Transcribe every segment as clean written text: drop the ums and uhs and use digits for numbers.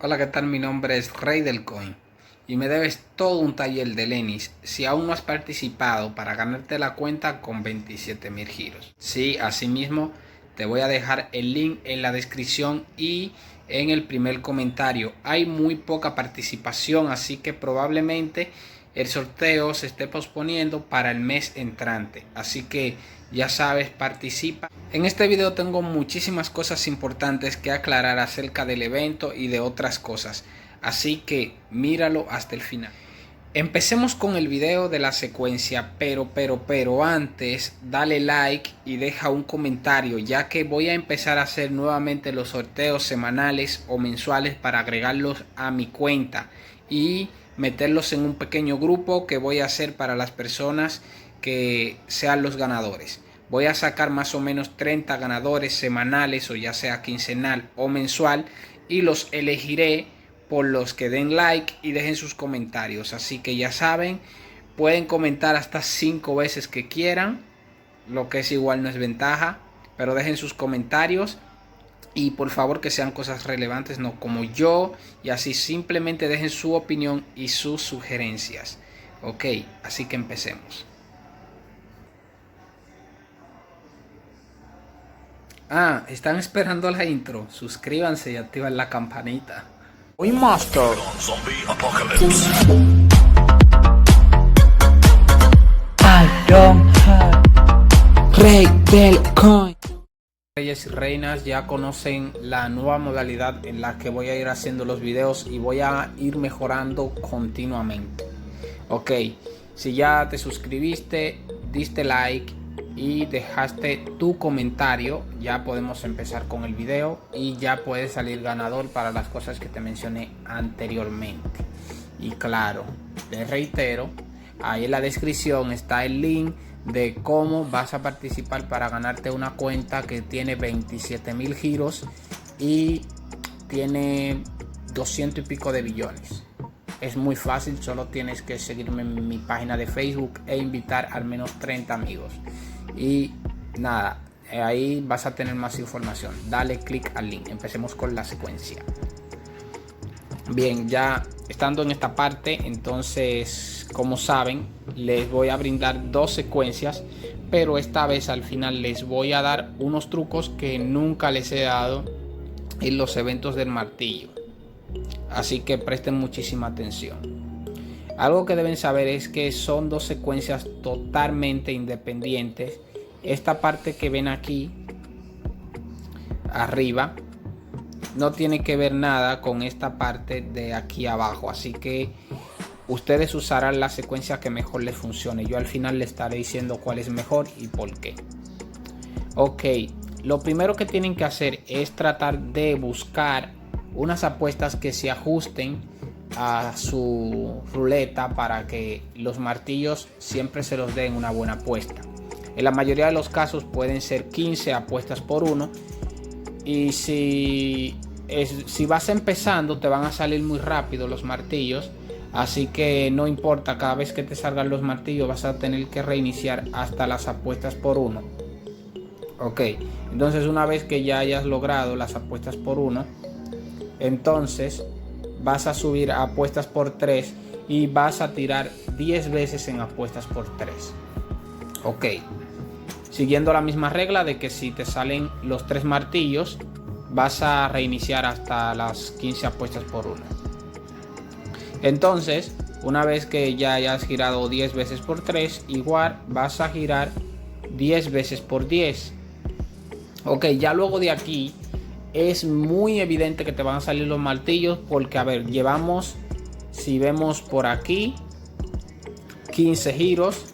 Hola, ¿qué tal? Mi nombre es Rey del Coin y me debes todo un taller de Lenis si aún no has participado para ganarte la cuenta con 27.000 giros. Sí, asimismo te voy a dejar el link en la descripción y en el primer comentario. Hay muy poca participación, así que probablemente el sorteo se esté posponiendo para el mes entrante. Así que ya sabes, participa. En este video tengo muchísimas cosas importantes que aclarar acerca del evento y de otras cosas. Así que míralo hasta el final. Empecemos con el video de la secuencia, pero antes dale like y deja un comentario, ya que voy a empezar a hacer nuevamente los sorteos semanales o mensuales para agregarlos a mi cuenta y meterlos en un pequeño grupo que voy a hacer para las personas que sean los ganadores. Voy a sacar más o menos 30 ganadores semanales o ya sea quincenal o mensual y los elegiré por los que den like y dejen sus comentarios. Así que ya saben, pueden comentar hasta 5 veces que quieran, lo que es igual no es ventaja, pero dejen sus comentarios y por favor que sean cosas relevantes, no como yo, y así simplemente dejen su opinión y sus sugerencias. Ok, así que empecemos. Están esperando la intro. Suscríbanse y activen la campanita. Hoy Master. Zombie Apocalypse. I don't have Rey del Coin. Reyes y reinas, ya conocen la nueva modalidad en la que voy a ir haciendo los videos y voy a ir mejorando continuamente. Ok, si ya te suscribiste, diste like y dejaste tu comentario, ya podemos empezar con el video y ya puedes salir ganador para las cosas que te mencioné anteriormente. Y claro, les reitero, ahí en la descripción está el link de cómo vas a participar para ganarte una cuenta que tiene 27.000 giros y tiene 200 y pico de billones. Es muy fácil, solo tienes que seguirme en mi página de Facebook e invitar al menos 30 amigos. Y nada, ahí vas a tener más información. Dale click al link. Empecemos con la secuencia. Bien, ya estando en esta parte, entonces, como saben, les voy a brindar dos secuencias, pero esta vez al final les voy a dar unos trucos que nunca les he dado en los eventos del martillo. Así que presten muchísima atención. Algo que deben saber es que son dos secuencias totalmente independientes. Esta parte que ven aquí arriba no tiene que ver nada con esta parte de aquí abajo, así que ustedes usarán la secuencia que mejor les funcione. Yo al final les estaré diciendo cuál es mejor y por qué. Ok, lo primero que tienen que hacer es tratar de buscar unas apuestas que se ajusten a su ruleta para que los martillos siempre se los den una buena apuesta. En la mayoría de los casos pueden ser 15 apuestas por uno. Y si vas empezando te van a salir muy rápido los martillos. Así que no importa, cada vez que te salgan los martillos vas a tener que reiniciar hasta las apuestas por uno. Ok, entonces una vez que ya hayas logrado las apuestas por uno, entonces vas a subir a apuestas por 3 y vas a tirar 10 veces en apuestas por 3. Ok, siguiendo la misma regla de que si te salen los 3 martillos vas a reiniciar hasta las 15 apuestas por 1. Entonces una vez que ya hayas girado 10 veces por 3, igual vas a girar 10 veces por 10. Ok, ya luego de aquí es muy evidente que te van a salir los martillos porque, a ver, llevamos, si vemos por aquí, 15 giros,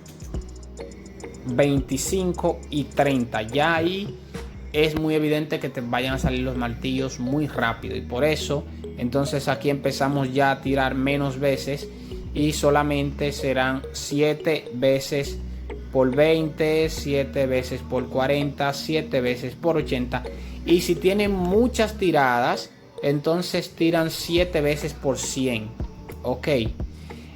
25 y 30. Ya ahí es muy evidente que te vayan a salir los martillos muy rápido y por eso entonces aquí empezamos ya a tirar menos veces y solamente serán 7 veces por 20, 7 veces por 40, 7 veces por 80. Y si tienen muchas tiradas, entonces tiran 7 veces por 100. Ok,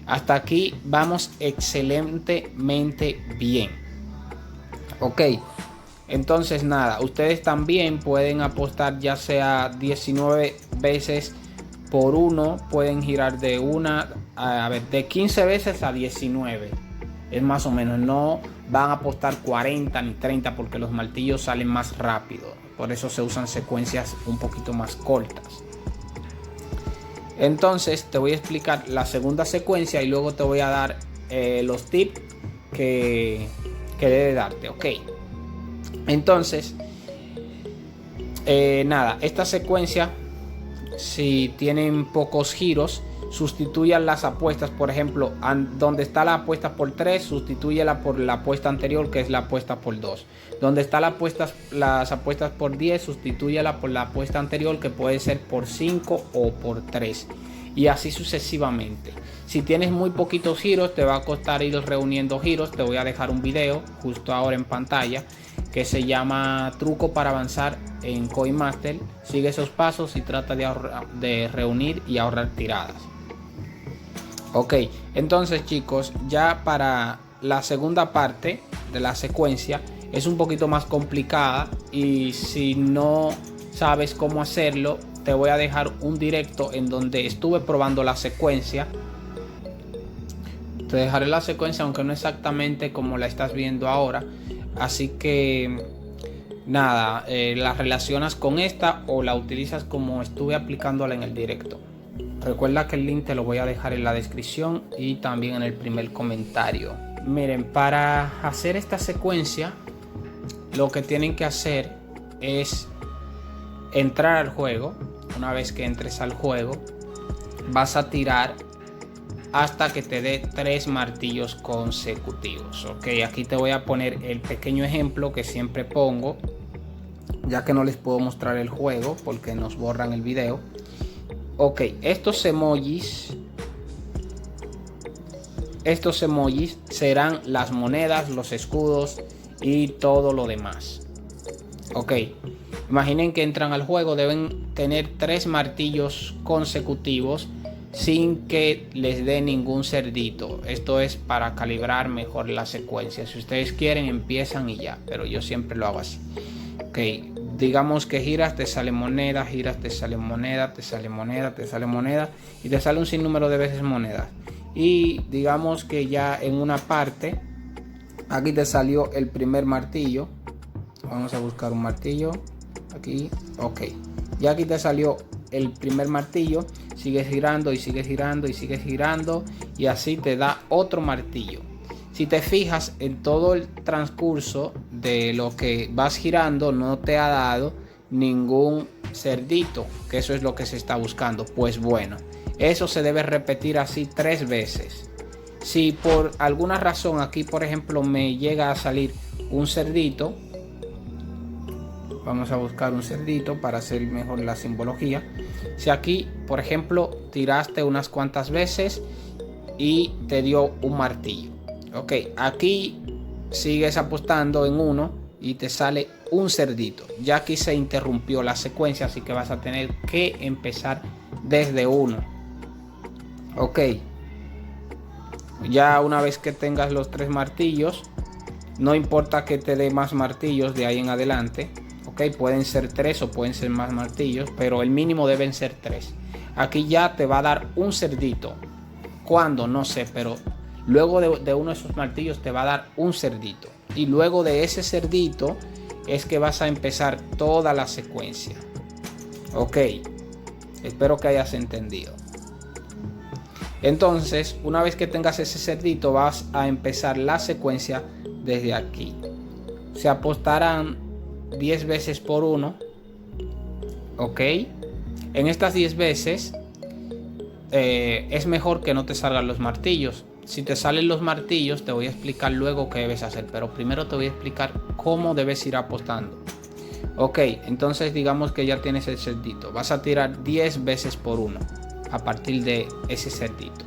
hasta aquí vamos excelentemente bien. Ok, entonces nada, ustedes también pueden apostar ya sea 19 veces por 1 pueden girar de de 15 veces a 19. Es más o menos, no van a apostar 40 ni 30 porque los martillos salen más rápido. Por eso se usan secuencias un poquito más cortas. Entonces te voy a explicar la segunda secuencia y luego te voy a dar los tips que debe darte. Ok. Entonces, nada, esta secuencia, si tienen pocos giros, sustituyan las apuestas. Por ejemplo, donde está la apuesta por 3, sustitúyela por la apuesta anterior, que es la apuesta por 2. Donde está las apuestas por 10, sustitúyela por la apuesta anterior, que puede ser por 5 o por 3. Y así sucesivamente. Si tienes muy poquitos giros, te va a costar ir reuniendo giros. Te voy a dejar un video justo ahora en pantalla que se llama Truco para avanzar en Coin Master. Sigue esos pasos y trata de reunir y ahorrar tiradas. Ok, entonces chicos, ya para la segunda parte de la secuencia es un poquito más complicada, y si no sabes cómo hacerlo, te voy a dejar un directo en donde estuve probando la secuencia. Te dejaré la secuencia, aunque no exactamente como la estás viendo ahora. Así que nada, la relacionas con esta o la utilizas como estuve aplicándola en el directo. Recuerda que el link te lo voy a dejar en la descripción y también en el primer comentario. Miren, para hacer esta secuencia, lo que tienen que hacer es entrar al juego. Una vez que entres al juego, vas a tirar hasta que te dé 3 martillos consecutivos. Ok, aquí te voy a poner el pequeño ejemplo que siempre pongo, ya que no les puedo mostrar el juego porque nos borran el video. Ok, estos emojis serán las monedas, los escudos y todo lo demás. Ok, imaginen que entran al juego, deben tener 3 martillos consecutivos sin que les dé ningún cerdito. Esto es para calibrar mejor la secuencia. Si ustedes quieren, empiezan y ya, pero yo siempre lo hago así. Ok, digamos que giras, te sale moneda, giras, te sale moneda, te sale moneda, te sale moneda y te sale un sinnúmero de veces monedas. Y digamos que ya en una parte, aquí te salió el primer martillo. Vamos a buscar un martillo aquí. Ok, ya aquí te salió el primer martillo. Sigues girando y sigues girando y sigues girando y así te da otro martillo. Si te fijas, en todo el transcurso de lo que vas girando no te ha dado ningún cerdito, que eso es lo que se está buscando. Pues bueno, eso se debe repetir así 3 veces. Si por alguna razón aquí, por ejemplo, me llega a salir un cerdito, vamos a buscar un cerdito para hacer mejor la simbología. Si aquí, por ejemplo, tiraste unas cuantas veces y te dio un martillo. Ok, aquí sigues apostando en 1 y te sale un cerdito. Ya aquí se interrumpió la secuencia, así que vas a tener que empezar desde 1. Ok, ya una vez que tengas los 3 martillos, no importa que te dé más martillos de ahí en adelante. Ok, pueden ser 3 o pueden ser más martillos, pero el mínimo deben ser 3. Aquí ya te va a dar un cerdito. ¿Cuándo? No sé, pero luego de uno de esos martillos te va a dar un cerdito. Y luego de ese cerdito es que vas a empezar toda la secuencia. Ok, espero que hayas entendido. Entonces, una vez que tengas ese cerdito, vas a empezar la secuencia desde aquí. Se apostarán 10 veces por 1. Ok, en estas 10 veces es mejor que no te salgan los martillos. Si te salen los martillos, te voy a explicar luego qué debes hacer, pero primero te voy a explicar cómo debes ir apostando. Ok, entonces digamos que ya tienes el cerdito. Vas a tirar 10 veces por 1 a partir de ese cerdito.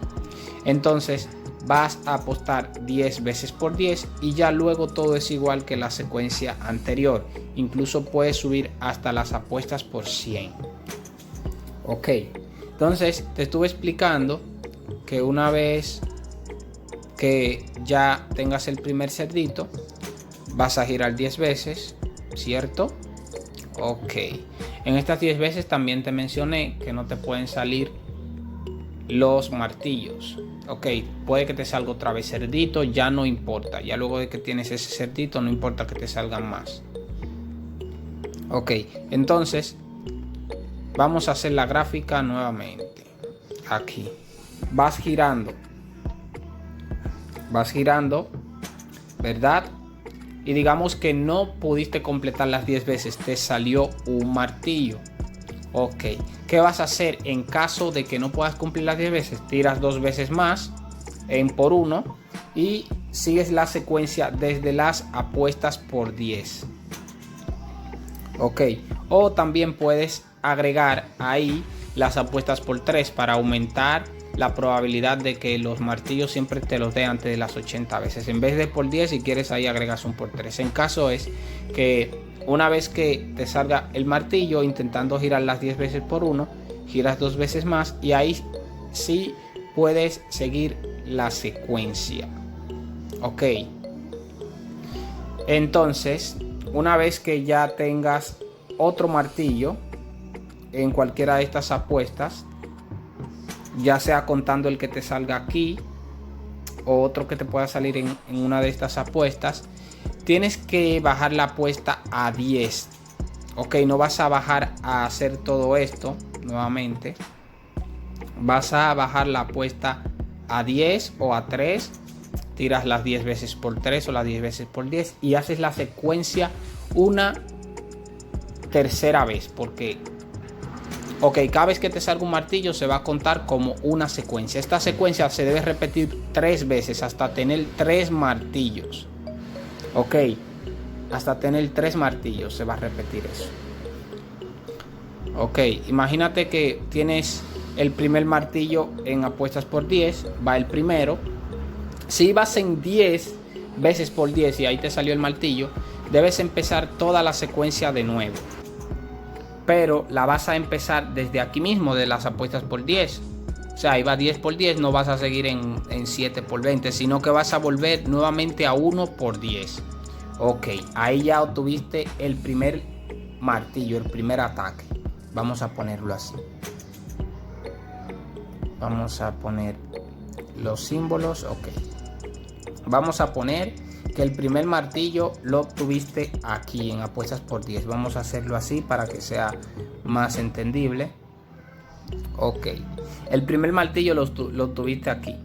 Entonces vas a apostar 10 veces por 10 y ya luego todo es igual que la secuencia anterior. Incluso puedes subir hasta las apuestas por 100. Ok, entonces te estuve explicando que una vez que ya tengas el primer cerdito, vas a girar 10 veces, ¿cierto? Ok, En estas 10 veces también te mencioné que no te pueden salir los martillos. Ok, puede que te salga otra vez cerdito, ya no importa. Ya luego de que tienes ese cerdito, no importa que te salgan más. Ok, entonces vamos a hacer la gráfica nuevamente. Aquí vas girando, ¿verdad? Y digamos que no pudiste completar las 10 veces, te salió un martillo. Ok, ¿qué vas a hacer en caso de que no puedas cumplir las 10 veces? Tiras 2 veces más en por 1 y sigues la secuencia desde las apuestas por 10. Ok, o también puedes agregar ahí las apuestas por 3 para aumentar la probabilidad de que los martillos siempre te los dé antes de las 80 veces. En vez de por 10, si quieres, ahí agregas un por 3. En caso es que una vez que te salga el martillo intentando girar las 10 veces por 1, giras 2 veces más y ahí sí puedes seguir la secuencia. Ok, entonces una vez que ya tengas otro martillo en cualquiera de estas apuestas, ya sea contando el que te salga aquí o otro que te pueda salir en una de estas apuestas, tienes que bajar la apuesta a 10. Ok, no vas a bajar a hacer todo esto nuevamente. Vas a bajar la apuesta a 10 o a 3. Tiras las 10 veces por 3 o las 10 veces por 10 y haces la secuencia una tercera vez. Porque ok, cada vez que te salga un martillo se va a contar como una secuencia. Esta secuencia se debe repetir 3 veces hasta tener 3 martillos. Ok, hasta tener 3 martillos se va a repetir eso. Ok, imagínate que tienes el primer martillo en apuestas por 10. Va el primero. Si vas en 10 veces por 10 y ahí te salió el martillo, debes empezar toda la secuencia de nuevo. Pero la vas a empezar desde aquí mismo de las apuestas por 10. O sea, ahí va 10 por 10, no vas a seguir en 7 por 20, sino que vas a volver nuevamente a 1 por 10. Ok, ahí ya obtuviste el primer martillo, el primer ataque. Vamos a ponerlo así. Vamos a poner los símbolos, ok. Vamos a poner que el primer martillo lo obtuviste aquí en apuestas por 10. Vamos a hacerlo así para que sea más entendible. Ok, el primer martillo lo obtuviste aquí.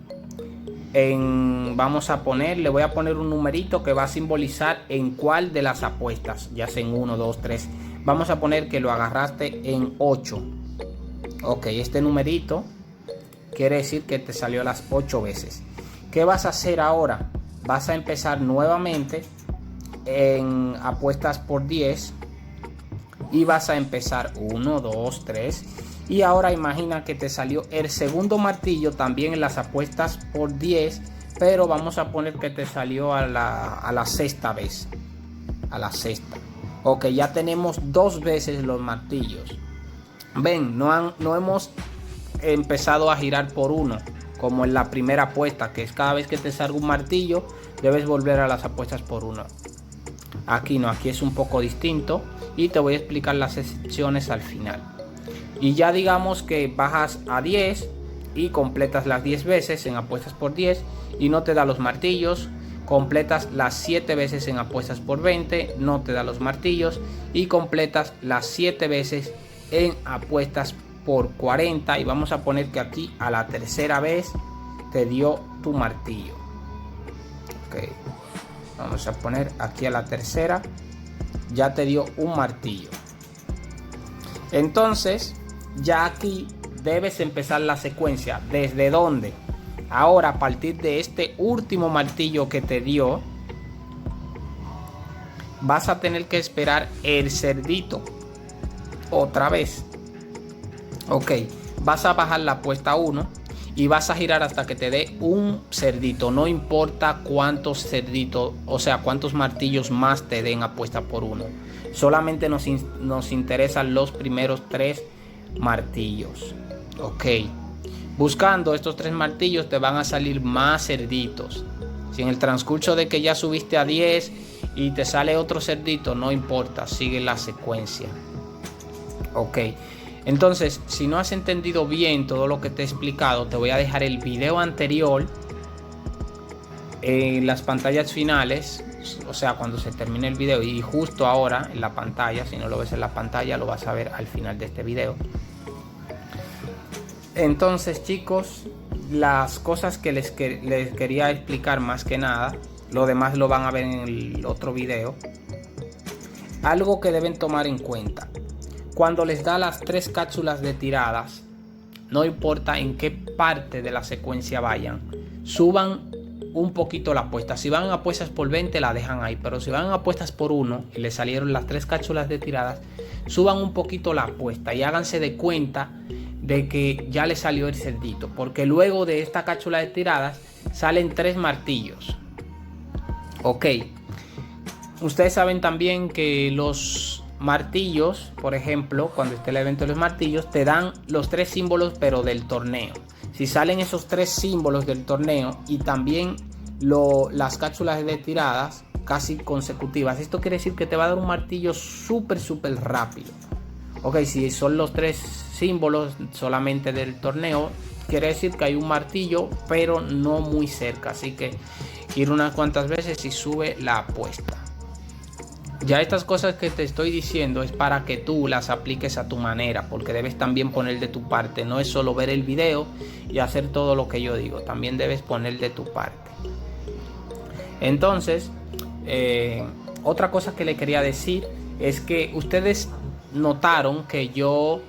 Vamos a poner, le voy a poner un numerito que va a simbolizar en cuál de las apuestas, ya sea en 1, 2, 3. Vamos a poner que lo agarraste en 8. Ok, este numerito quiere decir que te salió las 8 veces. ¿Qué vas a hacer ahora? Vas a empezar nuevamente en apuestas por 10 y vas a empezar 1, 2, 3 y ahora imagina que te salió el segundo martillo también en las apuestas por 10, pero vamos a poner que te salió a la sexta vez, a la sexta. Ok, ya tenemos 2 veces los martillos. Ven, no hemos empezado a girar por 1 como en la primera apuesta, que es cada vez que te salga un martillo debes volver a las apuestas por 1. Aquí no, aquí es un poco distinto y te voy a explicar las excepciones al final. Y ya digamos que bajas a 10 y completas las 10 veces en apuestas por 10 y no te da los martillos. Completas las 7 veces en apuestas por 20, no te da los martillos, y completas las 7 veces en apuestas por 40 y vamos a poner que aquí a la tercera vez te dio tu martillo. Ok, vamos a poner aquí a la tercera ya te dio un martillo. Entonces ya aquí debes empezar la secuencia. ¿Desde dónde? Ahora, a partir de este último martillo que te dio, vas a tener que esperar el cerdito otra vez. Ok, vas a bajar la apuesta 1 y vas a girar hasta que te dé un cerdito. No importa cuántos cerditos, o sea, cuántos martillos más te den apuesta por 1. Solamente nos interesan los primeros 3 martillos. Ok, buscando estos 3 martillos te van a salir más cerditos. Si en el transcurso de que ya subiste a 10 y te sale otro cerdito, no importa, sigue la secuencia. Ok, entonces si no has entendido bien todo lo que te he explicado, te voy a dejar el video anterior en las pantallas finales, o sea, cuando se termine el video, y justo ahora en la pantalla. Si no lo ves en la pantalla, lo vas a ver al final de este video. Entonces, chicos, las cosas que les quería explicar, más que nada, lo demás lo van a ver en el otro video. Algo que deben tomar en cuenta: cuando les da las 3 cápsulas de tiradas, no importa en qué parte de la secuencia vayan, suban un poquito la apuesta. Si van a apuestas por 20, la dejan ahí, pero si van a apuestas por 1 y les salieron las 3 cápsulas de tiradas, suban un poquito la apuesta y háganse de cuenta de que ya les salió el cerdito, porque luego de esta cápsula de tiradas salen 3 martillos. Ok, ustedes saben también que los martillos, por ejemplo, cuando esté el evento de los martillos, te dan los 3 símbolos pero del torneo. Si salen esos 3 símbolos del torneo y también las cápsulas de tiradas casi consecutivas, esto quiere decir que te va a dar un martillo súper rápido. Ok, si son los 3 símbolos solamente del torneo, quiere decir que hay un martillo pero no muy cerca, así que ir unas cuantas veces y sube la apuesta. Ya estas cosas que te estoy diciendo es para que tú las apliques a tu manera, porque debes también poner de tu parte. No es solo ver el video y hacer todo lo que yo digo, también debes poner de tu parte. Entonces, otra cosa que le quería decir es que ustedes notaron que yo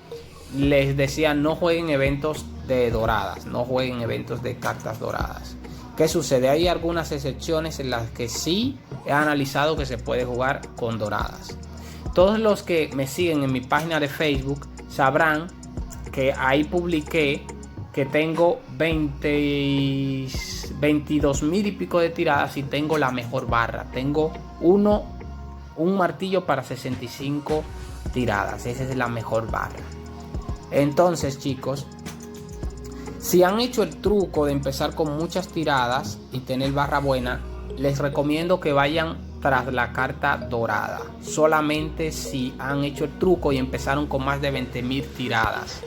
les decía no jueguen eventos de doradas, no jueguen eventos de cartas doradas. ¿Qué sucede? Hay algunas excepciones en las que sí he analizado que se puede jugar con doradas. Todos los que me siguen en mi página de Facebook sabrán que ahí publiqué que tengo 22.000 y pico de tiradas y tengo la mejor barra. Tengo un martillo para 65 tiradas. Esa es la mejor barra. Entonces, chicos, si han hecho el truco de empezar con muchas tiradas y tener barra buena, les recomiendo que vayan tras la carta dorada. Solamente si han hecho el truco y empezaron con más de 20.000 tiradas.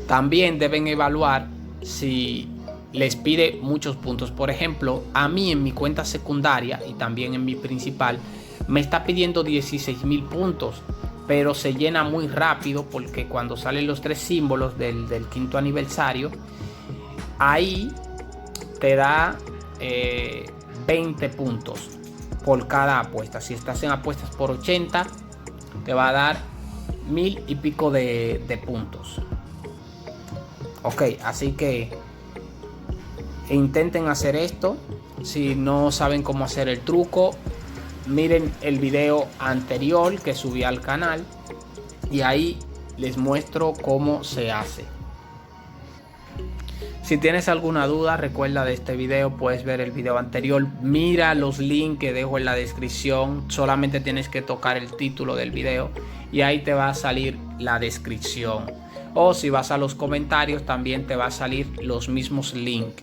También deben evaluar si les pide muchos puntos. Por ejemplo, a mí en mi cuenta secundaria y también en mi principal me está pidiendo 16.000 puntos. Pero se llena muy rápido porque cuando salen los 3 símbolos del 5º aniversario, ahí te da 20 puntos por cada apuesta. Si estás en apuestas por 80, te va a dar 1.000 y pico de puntos. Ok, así que intenten hacer esto. Si no saben cómo hacer el truco, miren el video anterior que subí al canal y ahí les muestro cómo se hace. Si tienes alguna duda, recuerda de este video, puedes ver el video anterior. Mira los links que dejo en la descripción. Solamente tienes que tocar el título del video y ahí te va a salir la descripción. O si vas a los comentarios, también te va a salir los mismos links.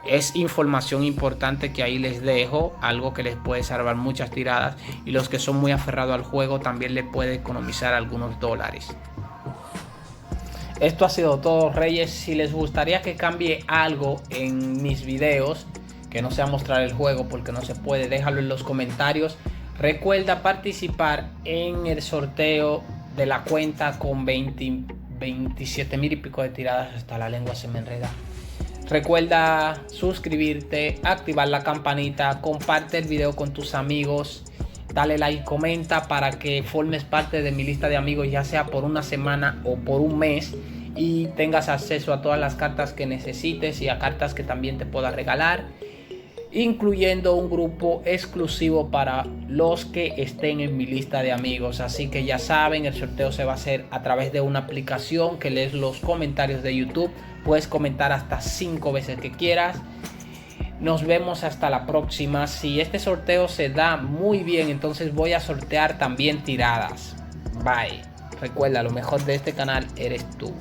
Es información importante que ahí les dejo, algo que les puede salvar muchas tiradas, y los que son muy aferrados al juego también les puede economizar algunos dólares. Esto ha sido todo, Reyes. Si les gustaría que cambie algo en mis videos, que no sea mostrar el juego porque no se puede, déjalo en los comentarios. Recuerda participar en el sorteo de la cuenta con 27.000 y pico de tiradas, hasta la lengua se me enreda. Recuerda suscribirte, activar la campanita, comparte el video con tus amigos, dale like, comenta para que formes parte de mi lista de amigos, ya sea por una semana o por un mes, y tengas acceso a todas las cartas que necesites y a cartas que también te pueda regalar, incluyendo un grupo exclusivo para los que estén en mi lista de amigos. Así que ya saben, el sorteo se va a hacer a través de una aplicación que lees los comentarios de YouTube. Puedes comentar hasta 5 veces que quieras. Nos vemos hasta la próxima. Si este sorteo se da muy bien, entonces voy a sortear también tiradas. Bye. Recuerda, lo mejor de este canal eres tú.